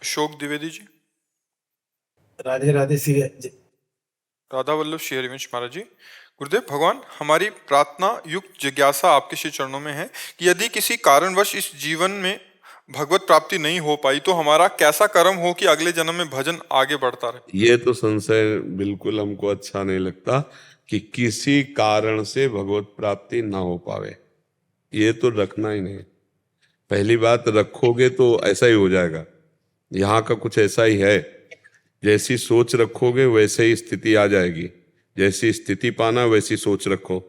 अशोक द्विवेदी जी। राधे राधे श्री राधा वल्लभ श्री हरिवंश महाराज जी। गुरुदेव भगवान, हमारी प्रार्थना युक्त जिज्ञासा आपके श्री चरणों में है कि यदि किसी कारणवश इस जीवन में भगवत प्राप्ति नहीं हो पाई तो हमारा कैसा कर्म हो कि अगले जन्म में भजन आगे बढ़ता रहे। ये तो संशय बिल्कुल हमको अच्छा नहीं लगता कि किसी कारण से भगवत प्राप्ति ना हो पावे, ये तो रखना ही नहीं। पहली बात, रखोगे तो ऐसा ही हो जाएगा। यहाँ का कुछ ऐसा ही है, जैसी सोच रखोगे वैसे ही स्थिति आ जाएगी। जैसी स्थिति पाना वैसी सोच रखो।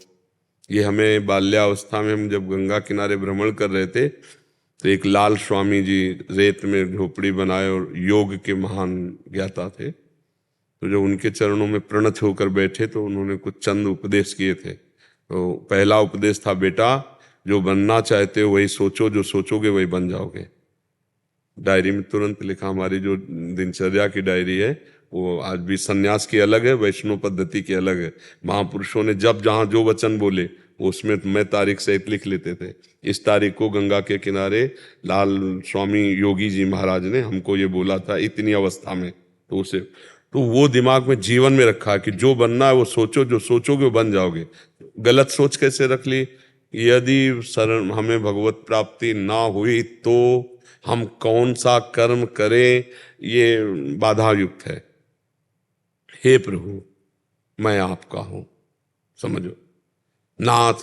ये हमें बाल्यावस्था में, हम जब गंगा किनारे भ्रमण कर रहे थे तो एक लाल स्वामी जी रेत में झोपड़ी बनाए और योग के महान ज्ञाता थे, तो जो उनके चरणों में प्रणत होकर बैठे तो उन्होंने कुछ चंद उपदेश किए थे। तो पहला उपदेश था, बेटा जो बनना चाहते हो वही सोचो, जो सोचोगे वही बन जाओगे। डायरी में तुरंत लिखा। हमारी जो दिनचर्या की डायरी है वो आज भी सन्यास की अलग है, वैष्णव पद्धति की अलग है। महापुरुषों ने जब जहाँ जो वचन बोले वो उसमें मैं तारीख सहित लिख लेते थे। इस तारीख को गंगा के किनारे लाल स्वामी योगी जी महाराज ने हमको ये बोला था इतनी अवस्था में, तो उसे तो वो दिमाग में जीवन में रखा है कि जो बनना है वो सोचो, जो सोचोगे वो बन जाओगे। गलत सोच कैसे रख ली? यदि शरण हमें भगवत प्राप्ति ना हुई तो हम कौन सा कर्म करें, ये बाधा युक्त है। हे प्रभु, मैं आपका हूं, समझो। नाथ,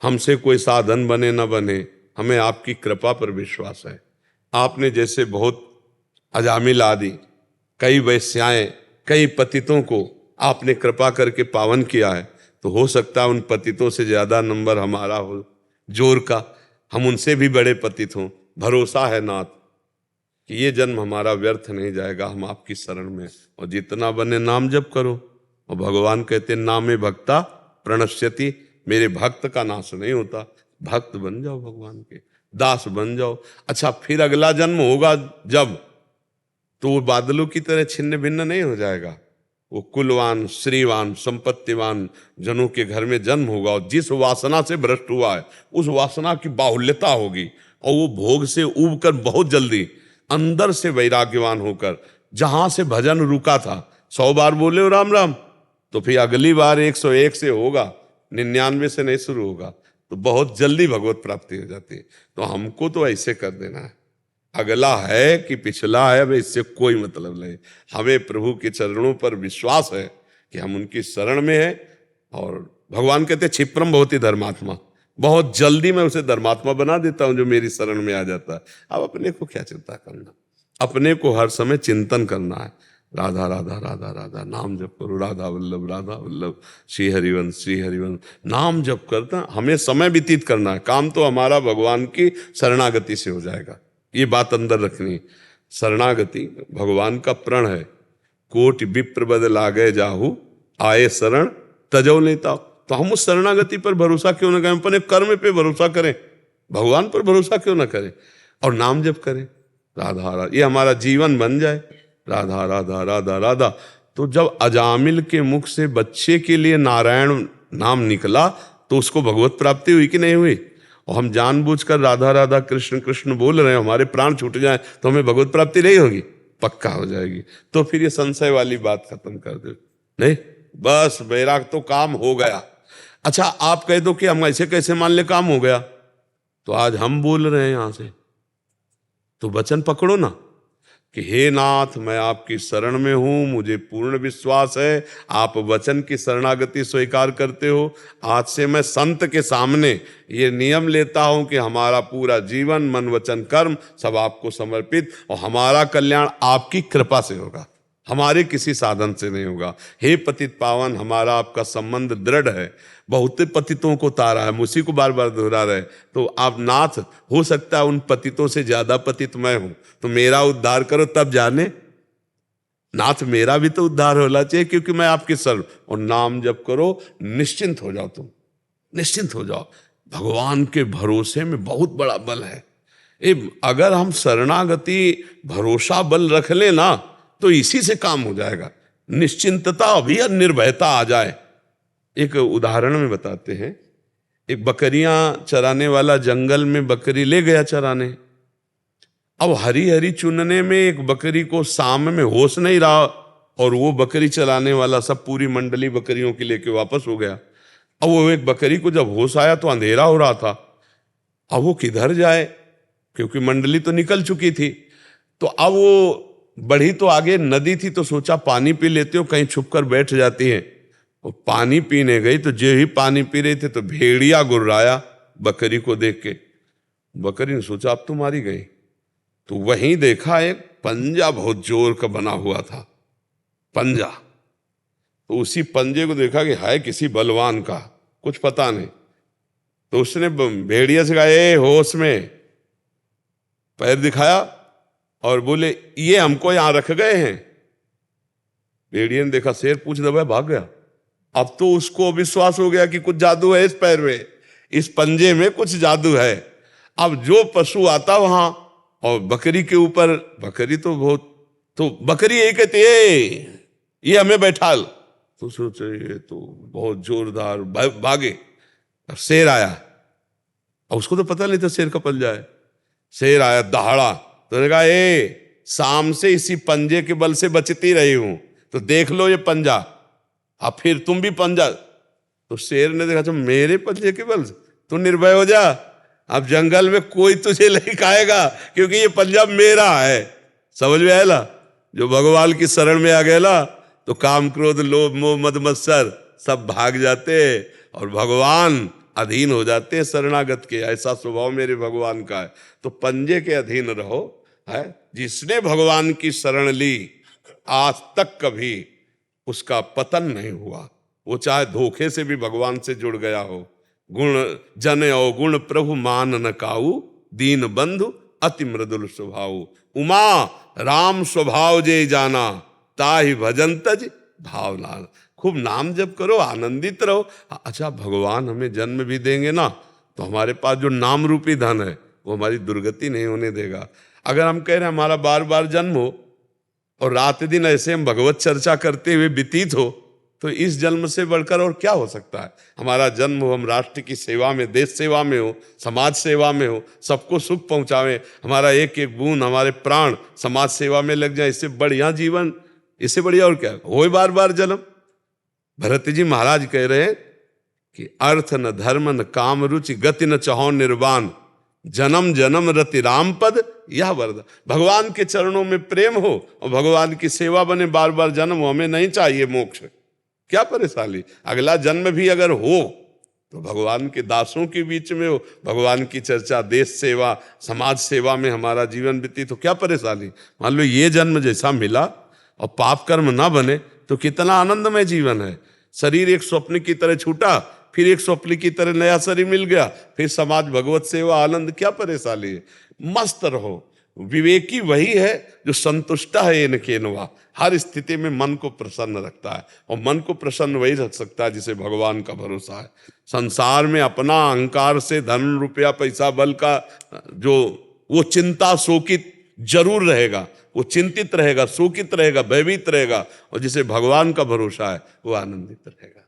हमसे कोई साधन बने न बने, हमें आपकी कृपा पर विश्वास है। आपने जैसे बहुत अजामिल आदि, कई वैश्याएं, कई पतितों को आपने कृपा करके पावन किया है, तो हो सकता है उन पतितों से ज्यादा नंबर हमारा हो जोर का, हम उनसे भी बड़े पतित हों। भरोसा है नाथ कि ये जन्म हमारा व्यर्थ नहीं जाएगा, हम आपकी शरण में। और जितना बने नाम जप करो। और भगवान कहते नामे भक्ता प्रणश्यति, मेरे भक्त का नाश नहीं होता। भक्त बन जाओ भगवान के, दास बन जाओ। अच्छा, फिर अगला जन्म होगा जब, तो वो बादलों की तरह छिन्न भिन्न नहीं हो जाएगा। वो कुलवान, श्रीवान, संपत्तिवान जनों के घर में जन्म होगा। और जिस वासना से भ्रष्ट हुआ है उस वासना की बाहुल्यता होगी, और वो भोग से उब कर बहुत जल्दी अंदर से वैराग्यवान होकर, जहां से भजन रुका था 100 बार बोले हो राम राम, तो फिर अगली बार 101 से होगा, 99 से नहीं शुरू होगा, तो बहुत जल्दी भगवत प्राप्ति हो जाती है। तो हमको तो ऐसे कर देना है, अगला है कि पिछला है, हमें इससे कोई मतलब नहीं। हमें प्रभु के चरणों पर विश्वास है कि हम उनकी शरण में हैं। और भगवान कहते हैं क्षिप्रम भवति धर्मात्मा, बहुत जल्दी मैं उसे धर्मात्मा बना देता हूं जो मेरी शरण में आ जाता है। अब अपने को क्या चिंता करना, अपने को हर समय चिंतन करना है। राधा राधा राधा राधा नाम जप करो, राधा वल्लभ श्री हरिवंश श्री हरिवंश नाम जप करता हमें समय व्यतीत करना है। काम तो हमारा भगवान की शरणागति से हो जाएगा, ये बात अंदर रखनी। शरणागति भगवान का प्रण है। कोटि विप्र बद लागे जाहू, आए शरण तजो लेता। तो हम उस शरणागति पर भरोसा क्यों न करें, अपने कर्म पे भरोसा करें, भगवान पर भरोसा क्यों न करें, और नाम जप करें। राधा राधा, ये हमारा जीवन बन जाए। राधा राधा राधा राधा। तो जब अजामिल के मुख से बच्चे के लिए नारायण नाम निकला तो उसको भगवत प्राप्ति हुई कि नहीं हुई? और हम जानबूझकर राधा राधा कृष्ण कृष्ण बोल रहे हैं, हमारे प्राण छूट जाए तो हमें भगवत प्राप्ति नहीं होगी? पक्का हो जाएगी। तो फिर ये संशय वाली बात खत्म कर दो। नहीं, बस बैराग तो काम हो गया। अच्छा, आप कह दो कि हम ऐसे कैसे मान ले काम हो गया, तो आज हम बोल रहे हैं यहां से, तो वचन पकड़ो ना कि हे नाथ, मैं आपकी शरण में हूं, मुझे पूर्ण विश्वास है आप वचन की शरणागति स्वीकार करते हो। आज से मैं संत के सामने ये नियम लेता हूं कि हमारा पूरा जीवन, मन, वचन, कर्म सब आपको समर्पित, और हमारा कल्याण आपकी कृपा से होगा, हमारे किसी साधन से नहीं होगा। हे पतित पावन, हमारा आपका संबंध दृढ़ है। बहुत पतितों को तारा है, उसी को बार बार दोहरा रहे। तो आप नाथ, हो सकता है उन पतितों से ज्यादा पतित मैं हूं, तो मेरा उद्धार करो तब जाने। नाथ, मेरा भी तो उद्धार होना चाहिए, क्योंकि मैं आपके शरण। और नाम जप करो, निश्चिंत हो जाओ, तुम निश्चिंत हो जाओ। भगवान के भरोसे में बहुत बड़ा बल है। अगर हम शरणागति भरोसा बल रख ले ना, तो इसी से काम हो जाएगा। निश्चिंतता अभी निर्भयता आ जाए। एक उदाहरण में बताते हैं, एक बकरियां चराने वाला जंगल में बकरी ले गया चराने। अब हरी हरी चुनने में एक बकरी को शाम में होश नहीं रहा, और वो बकरी चलाने वाला सब पूरी मंडली बकरियों की लेके वापस हो गया। अब वो एक बकरी को जब होश आया तो अंधेरा हो रहा था, अब वो किधर जाए, क्योंकि मंडली तो निकल चुकी थी। तो अब वो बढ़ी तो आगे नदी थी, तो सोचा पानी पी लेते हो, कहीं छुप कर बैठ जाती है। वो पानी पीने गई तो जो ही पानी पी रहे थे तो भेड़िया गुर्राया बकरी को देख के। बकरी ने सोचा अब तो मारी गई, तो वहीं देखा एक पंजा बहुत जोर का बना हुआ था, पंजा। तो उसी पंजे को देखा कि है किसी बलवान का, कुछ पता नहीं। तो उसने भेड़िया से कहा, ए होश में, पैर दिखाया और बोले ये हमको यहां रख गए हैं। भेड़िया ने देखा शेर, पूछ दबाया, भाग गया। अब तो उसको विश्वास हो गया कि कुछ जादू है इस पैर में, इस पंजे में कुछ जादू है। अब जो पशु आता वहां और बकरी के ऊपर, बकरी तो बहुत, तो बकरी यही कहती है ये हमें बैठाल, तो सोचे ये तो बहुत जोरदार, भागे। अब शेर आया, और उसको तो पता नहीं था शेर का पंजा है। शेर आया दहाड़ा, तो उन्होंने कहा ए शाम से इसी पंजे के बल से बचती रही हूं, तो देख लो ये पंजा, अब फिर तुम भी पंजा। तो शेर ने देखा, मेरे पंजे के बल से तू निर्भय हो जा, अब जंगल में कोई तुझे नहीं खाएगा, क्योंकि ये पंजा मेरा है। समझ में आया? जो भगवान की शरण में आ गया ना, तो काम क्रोध लोभ मोह मद मत्सर सब भाग जाते और भगवान अधीन हो जाते हैं शरणागत के। ऐसा स्वभाव मेरे भगवान का है। तो पंजे के अधीन रहो, है। जिसने भगवान की शरण ली आज तक कभी उसका पतन नहीं हुआ, वो चाहे धोखे से भी भगवान से जुड़ गया हो। गुण जन अवगुण प्रभु मान न काऊ, दीन बंधु अति मृदुल स्वभाव। उमा राम स्वभाव जे जाना, ताहि भजन तज भावना। खूब नाम जप करो, आनंदित रहो। अच्छा, भगवान हमें जन्म भी देंगे ना, तो हमारे पास जो नाम रूपी धन है वो हमारी दुर्गति नहीं होने देगा। अगर हम कह रहे हैं हमारा बार बार जन्म हो और रात दिन ऐसे हम भगवत चर्चा करते हुए व्यतीत हो, तो इस जन्म से बढ़कर और क्या हो सकता है। हमारा जन्म हो, हम राष्ट्र की सेवा में, देश सेवा में हो, समाज सेवा में हो, सबको सुख पहुंचावे, हमारा एक एक बूंद, हमारे प्राण समाज सेवा में लग जाए, इससे बढ़िया जीवन, इससे बढ़िया और क्या हो। बार बार जन्म। भरत जी महाराज कह रहे हैं कि अर्थ न धर्म न काम रुचि, गति न चाहो निर्वाण, जन्म जन्म रति राम पद यह वरदान। भगवान के चरणों में प्रेम हो और भगवान की सेवा बने, बार बार जन्म हो, हमें नहीं चाहिए मोक्ष, क्या परेशानी। अगला जन्म भी अगर हो तो भगवान के दासों के बीच में हो, भगवान की चर्चा, देश सेवा, समाज सेवा में हमारा जीवन बीती, तो क्या परेशानी। मान लो ये जन्म जैसा मिला और पाप कर्म ना बने तो कितना आनंदमय जीवन है। शरीर एक स्वप्न की तरह छूटा, फिर एक स्वप्न की तरह नया शरीर मिल गया, फिर समाज, भगवत सेवा, आनंद, क्या परेशानी है। मस्त रहो। विवेकी वही है जो संतुष्ट है इनके नवा, हर स्थिति में मन को प्रसन्न रखता है। और मन को प्रसन्न वही रख सकता है जिसे भगवान का भरोसा है। संसार में अपना अहंकार से धन रुपया पैसा बल का जो वो चिंता शोकित जरूर रहेगा, वो चिंतित रहेगा, शोकित रहेगा, भयभीत रहेगा। और जिसे भगवान का भरोसा है वो आनंदित रहेगा।